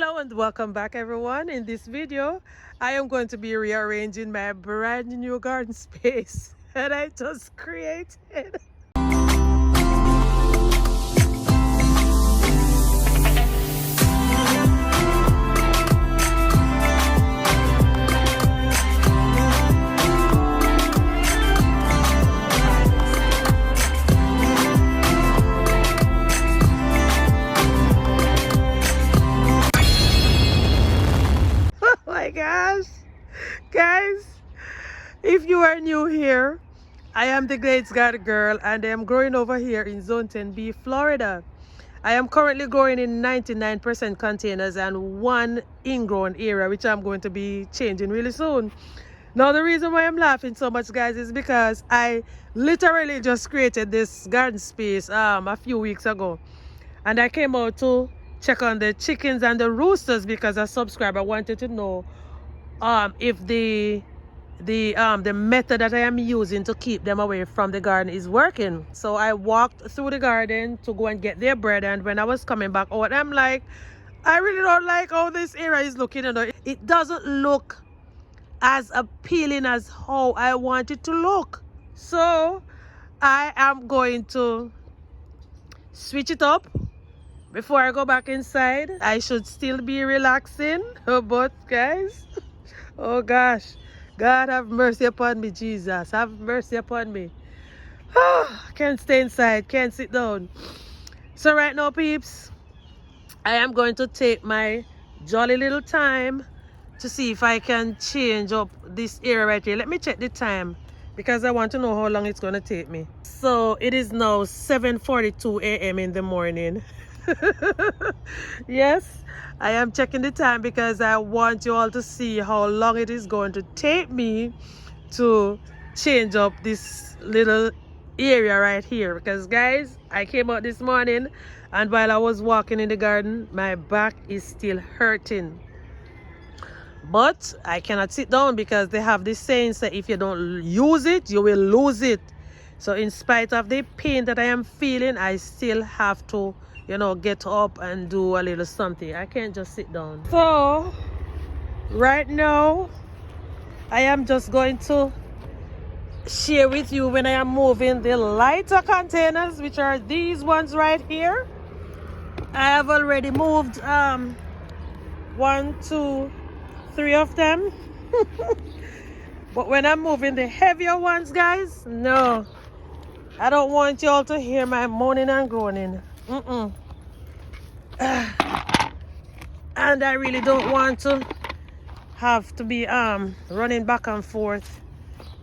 Hello and welcome back everyone. In this video I am going to be rearranging my brand new garden space that I just created. My gosh, guys, if you are new here, I am the Glades Garden Girl and I am growing over here in Zone 10B, Florida. I am currently growing in 99% containers and one ingrown area, which I'm going to be changing really soon. Now the reason why I'm laughing so much, guys, is because I literally just created this garden space a few weeks ago, and I came out to check on the chickens and the roosters because a subscriber wanted to know if the method that I am using to keep them away from the garden is working. So I walked through the garden to go and get their bread, and when I was coming back out, I'm like, I really don't like how this area is looking. You know, it doesn't look as appealing as how I want it to look. So I am going to switch it up. Before I go back inside, I should still be relaxing. But guys, oh gosh, God have mercy upon me, Jesus. Have mercy upon me. Can't stay inside, can't sit down. So right now, peeps, I am going to take my jolly little time to see if I can change up this area right here. Let me check the time because I want to know how long it's going to take me. So it is now 7:42 a.m. in the morning. Yes, I am checking the time because I want you all to see how long it is going to take me to change up this little area right here. Because guys, I came out this morning and while I was walking in the garden, my back is still hurting. But I cannot sit down because they have this saying that if you don't use it, you will lose it. So in spite of the pain that I am feeling, I still have to, you know, get up and do a little something. I can't just sit down. So right now I am just going to share with you when I am moving the lighter containers, which are these ones right here. I have already moved 1, 2, 3 of them. But when I'm moving the heavier ones, guys, no, I don't want y'all to hear my moaning and groaning. And I really don't want to have to be running back and forth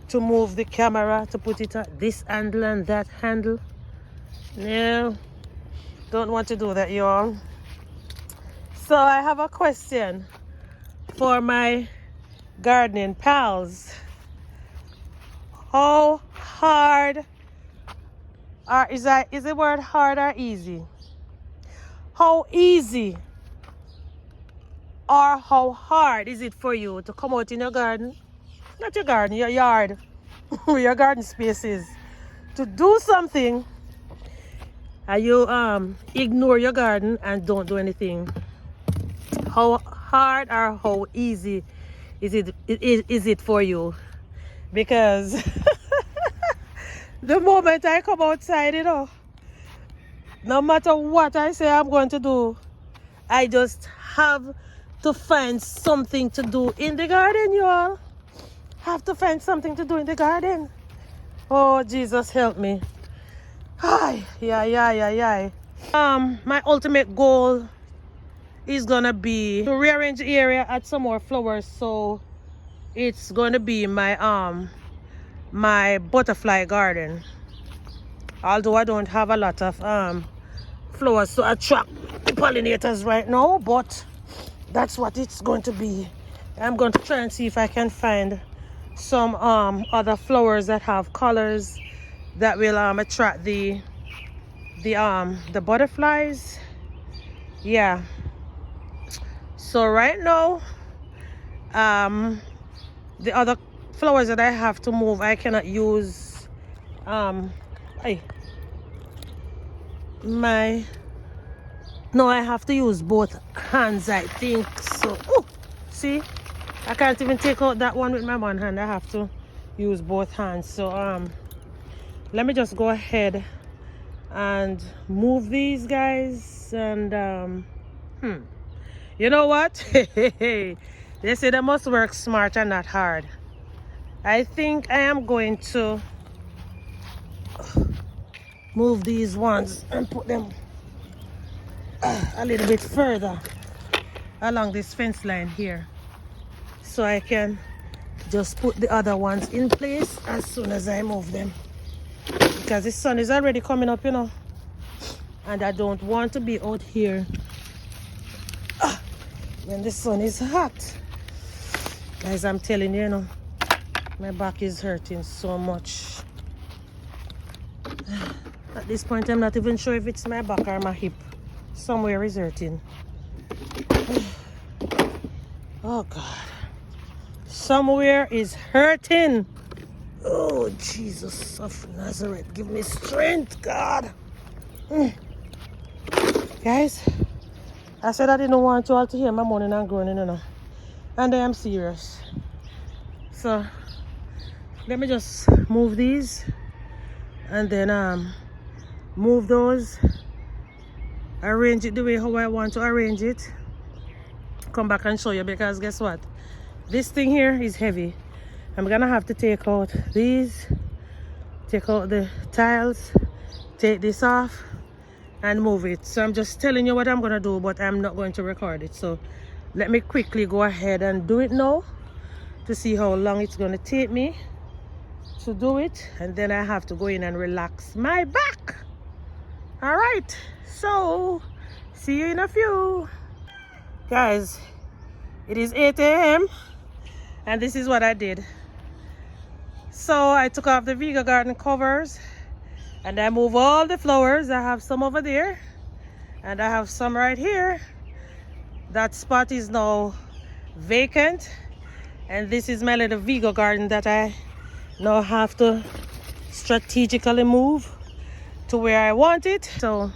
to move the camera, to put it at this handle and that handle. No, don't want to do that, y'all. So I have a question for my gardening pals. How hard is the word hard or easy? How easy or how hard is it for you to come out in your garden, not your garden, your yard, where your garden space is, to do something and you ignore your garden and don't do anything? How hard or how easy is it for you? Because the moment I come outside, you know, no matter what I say I'm going to do, I just have to find something to do in the garden, y'all. Have to find something to do in the garden. Oh, Jesus, help me. Ay, yeah. My ultimate goal is gonna be to rearrange the area, add some more flowers, so it's gonna be my my butterfly garden. Although I don't have a lot of flowers to attract the pollinators right now, but that's what it's going to be. I'm going to try and see if I can find some other flowers that have colors that will attract the butterflies. Yeah. So right now the other flowers that I have to move, I cannot use my No, I have to use both hands, I think. So, oh, see? I can't even take out that one with my one hand. I have to use both hands. So, let me just go ahead and move these guys. And, you know what? They say they must work smart and not hard. I think I am going to move these ones and put them a little bit further along this fence line here, so I can just put the other ones in place as soon as I move them, because the sun is already coming up, you know, and I don't want to be out here when the sun is hot. Guys, I'm telling you, you know, my back is hurting so much. At this point, I'm not even sure if it's my back or my hip. Somewhere is hurting. Oh God, somewhere is hurting. Oh Jesus of Nazareth, give me strength, God. Guys, I said I didn't want you all to hear my moaning and groaning, you know, and I am serious. So let me just move these and then move those, arrange it the way how I want to arrange it, come back and show you, because guess what, this thing here is heavy. I'm gonna have to take out these, take out the tiles, take this off and move it. So I'm just telling you what I'm gonna do, but I'm not going to record it. So let me quickly go ahead and do it now to see how long it's gonna take me to do it, and then I have to go in and relax my back. All right, so see you in a few. Guys, it is 8 a.m. and this is what I did. So I took off the Vega garden covers and I moved all the flowers. I have some over there and I have some right here. That spot is now vacant, and this is my little Vega garden that I now have to strategically move to where I want it. So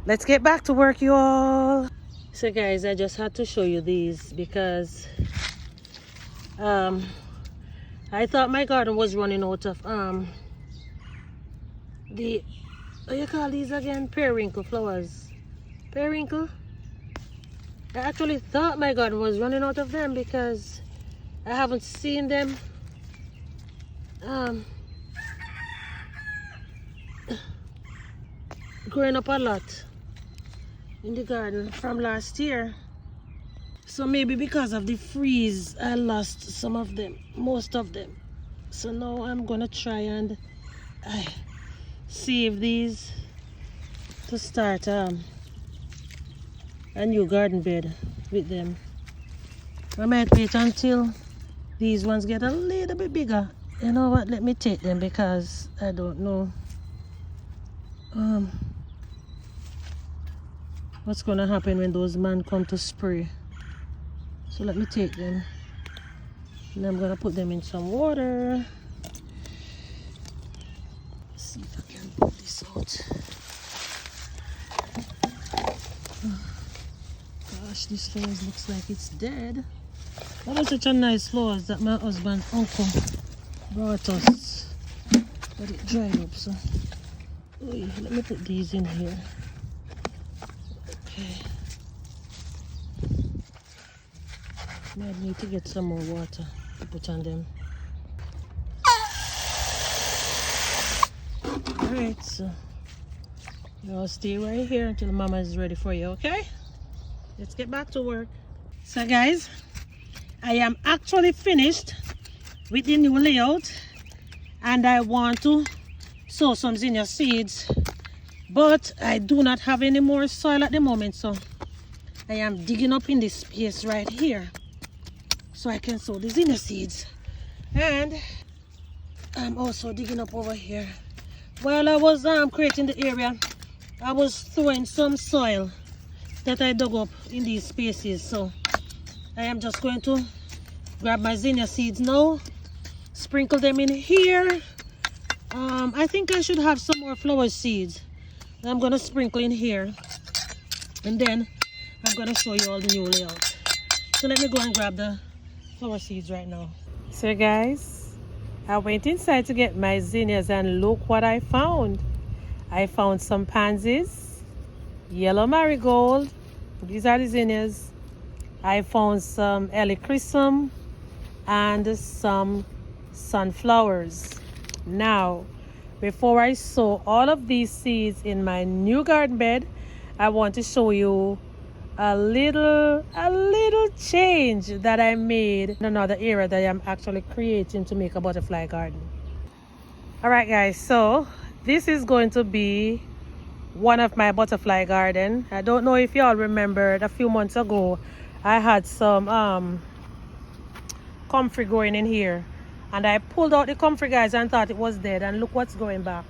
let's get back to work, you all. So guys, I just had to show you these because I thought my garden was running out of the, what you call these again, periwinkle flowers. Periwinkle. I actually thought my garden was running out of them because I haven't seen them growing up a lot in the garden from last year. So maybe because of the freeze I lost some of them, most of them. So now I'm gonna try and save these to start a new garden bed with them. I might wait until these ones get a little bit bigger. You know what, let me take them because I don't know what's gonna happen when those men come to spray. So let me take them and I'm gonna put them in some water. Let's see if I can pull this out. Gosh, this flowers looks like it's dead. That was such a nice flowers that my husband's uncle brought us, but it dried up. So let me put these in here. Okay, might need to get some more water to put on them. Alright, so you'll stay right here until mama is ready for you, okay? Let's get back to work. So guys, I am actually finished with the new layout and I want to sow some zinnia seeds, but I do not have any more soil at the moment, so I am digging up in this space right here so I can sow the zinnia seeds. And I'm also digging up over here. While I was creating the area, I was throwing some soil that I dug up in these spaces. So I am just going to grab my zinnia seeds now, sprinkle them in here. I think I should have some more flower seeds I'm going to sprinkle in here And then I'm gonna show you all the new layout. So let me go and grab the flower seeds right now. So guys, I went inside to get my zinnias and look what I found. I found some pansies, yellow marigold. These are the zinnias. I found some helichrysum and some sunflowers. Now, before I sow all of these seeds in my new garden bed, I want to show you a little change that I made in another area that I'm actually creating to make a butterfly garden. All right guys, so this is going to be one of my butterfly garden. I don't know if y'all remembered a few months ago I had some comfrey growing in here, and I pulled out the comfrey guys and thought it was dead, and look what's going back.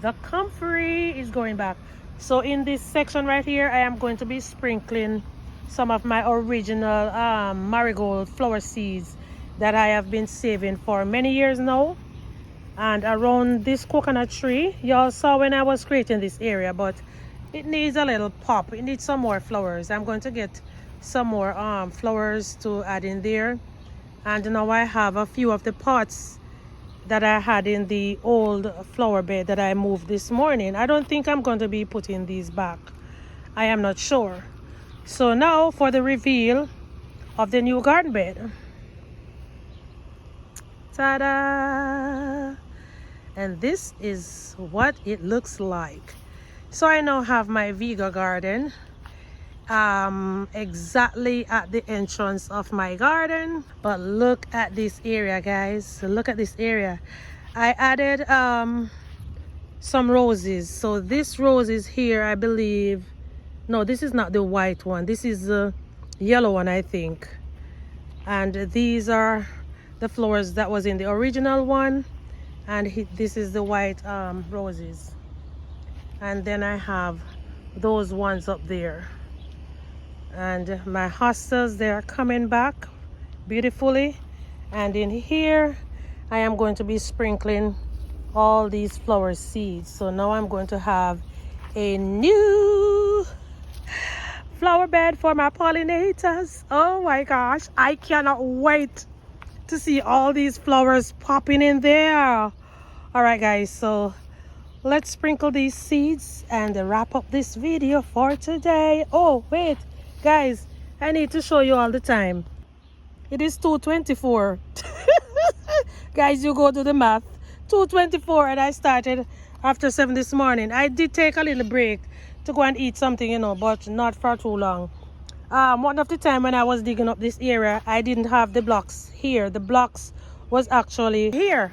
The comfrey is going back. So in this section right here, I am going to be sprinkling some of my original marigold flower seeds that I have been saving for many years now. And around this coconut tree, y'all saw when I was creating this area, but it needs a little pop. It needs some more flowers. I'm going to get some more flowers to add in there. And now I have a few of the pots that I had in the old flower bed that I moved this morning. I don't think I'm going to be putting these back. I am not sure. So now for the reveal of the new garden bed. Ta-da! And this is what it looks like. So I now have my Vega garden exactly at the entrance of my garden. But look at this area, guys. Look at this area. I added some roses. So this rose is here, I believe. No, this is not the white one. This is the yellow one, I think. And these are the flowers that was in the original one. And this is the white roses. And then I have those ones up there. And my hostas, they are coming back beautifully. And in here, I am going to be sprinkling all these flower seeds. So now I'm going to have a new flower bed for my pollinators. Oh my gosh, I cannot wait to see all these flowers popping in there. All right guys, so let's sprinkle these seeds and wrap up this video for today. Oh wait guys, I need to show you all the time. It is 2:24. Guys, you go do the math. 2:24, and I started after 7 this morning. I did take a little break to go and eat something, you know, but not for too long. One of the time when I was digging up this area, I didn't have the blocks here. The blocks was actually here,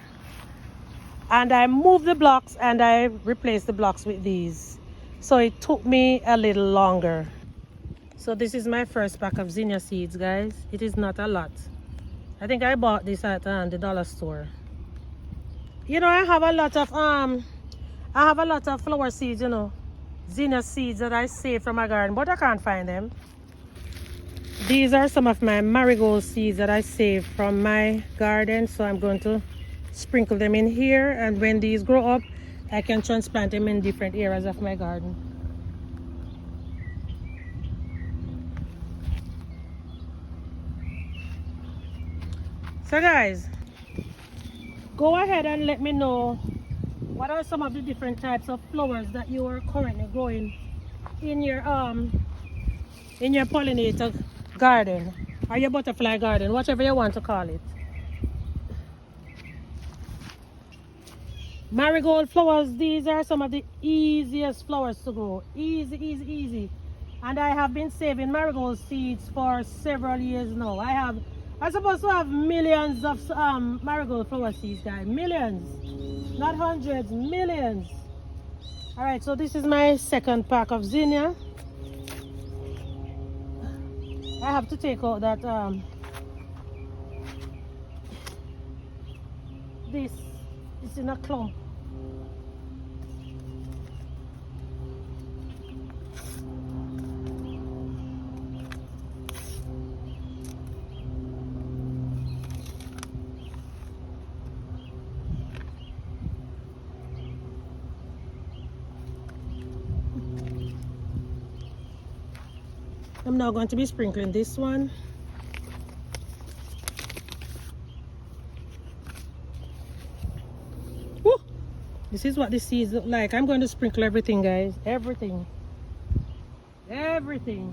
and I moved the blocks and I replaced the blocks with these, so it took me a little longer. So this is my first pack of zinnia seeds, guys. It is not a lot. I think I bought this at the dollar store. You know, I have a lot of flower seeds, you know, zinnia seeds that I saved from my garden, but I can't find them. These are some of my marigold seeds that I saved from my garden, so I'm going to sprinkle them in here, and when these grow up, I can transplant them in different areas of my garden. So guys, go ahead and let me know what are some of the different types of flowers that you are currently growing in your pollinator garden or your butterfly garden, whatever you want to call it. Marigold flowers, these are some of the easiest flowers to grow. Easy. And I have been saving marigold seeds for several years now. I'm supposed to have millions of marigold flower seeds, guys. Millions, not hundreds, millions. All right, so this is my second pack of zinnia. I have to take out that this is in a clump. I'm now going to be sprinkling this one. Woo! This is what the seeds look like. I'm going to sprinkle everything, guys. Everything. Everything.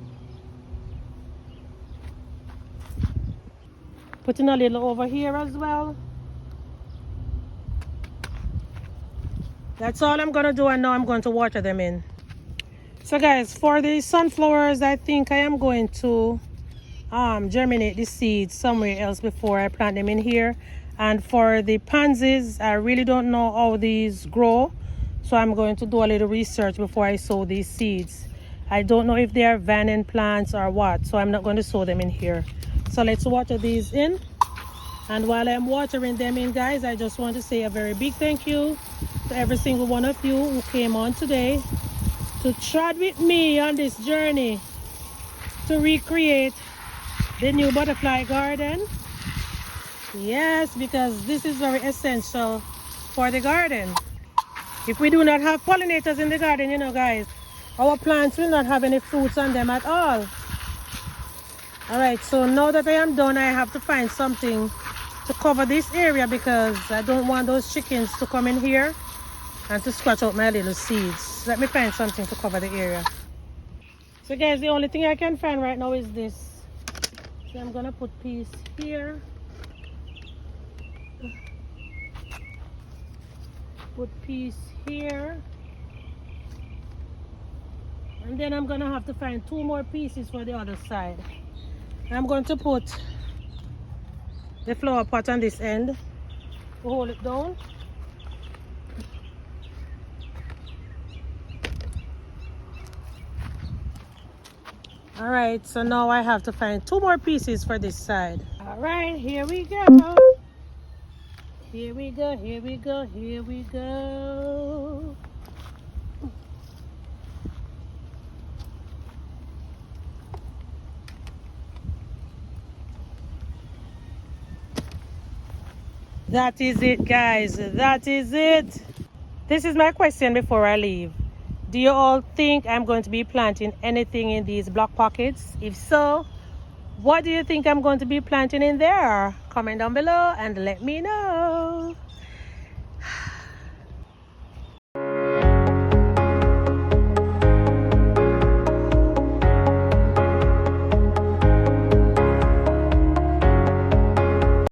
Putting a little over here as well. That's all I'm going to do, and now I'm going to water them in. So guys, for the sunflowers, I think I am going to germinate the seeds somewhere else before I plant them in here. And for the pansies, I really don't know how these grow, so I'm going to do a little research before I sow these seeds. I don't know if they are vine plants or what, so I'm not going to sow them in here. So let's water these in. And while I'm watering them in, guys, I just want to say a very big thank you to every single one of you who came on today to trot with me on this journey to recreate the new butterfly garden. Yes, because this is very essential for the garden. If we do not have pollinators in the garden, you know, guys, our plants will not have any fruits on them at all. All right, so now that I am done, I have to find something to cover this area because I don't want those chickens to come in here and to scratch out my little seeds. Let me find something to cover the area. So guys, the only thing I can find right now is this. So I'm gonna put peas here. Put peas here. And then I'm gonna have to find 2 more pieces for the other side. I'm going to put the flower pot on this end to hold it down. All right, so now I have to find 2 more pieces for this side. All right, here we go. Here we go, here we go, here we go. That is it, guys. That is it. This is my question before I leave. Do you all think I'm going to be planting anything in these block pockets? If so, what do you think I'm going to be planting in there? Comment down below and let me know.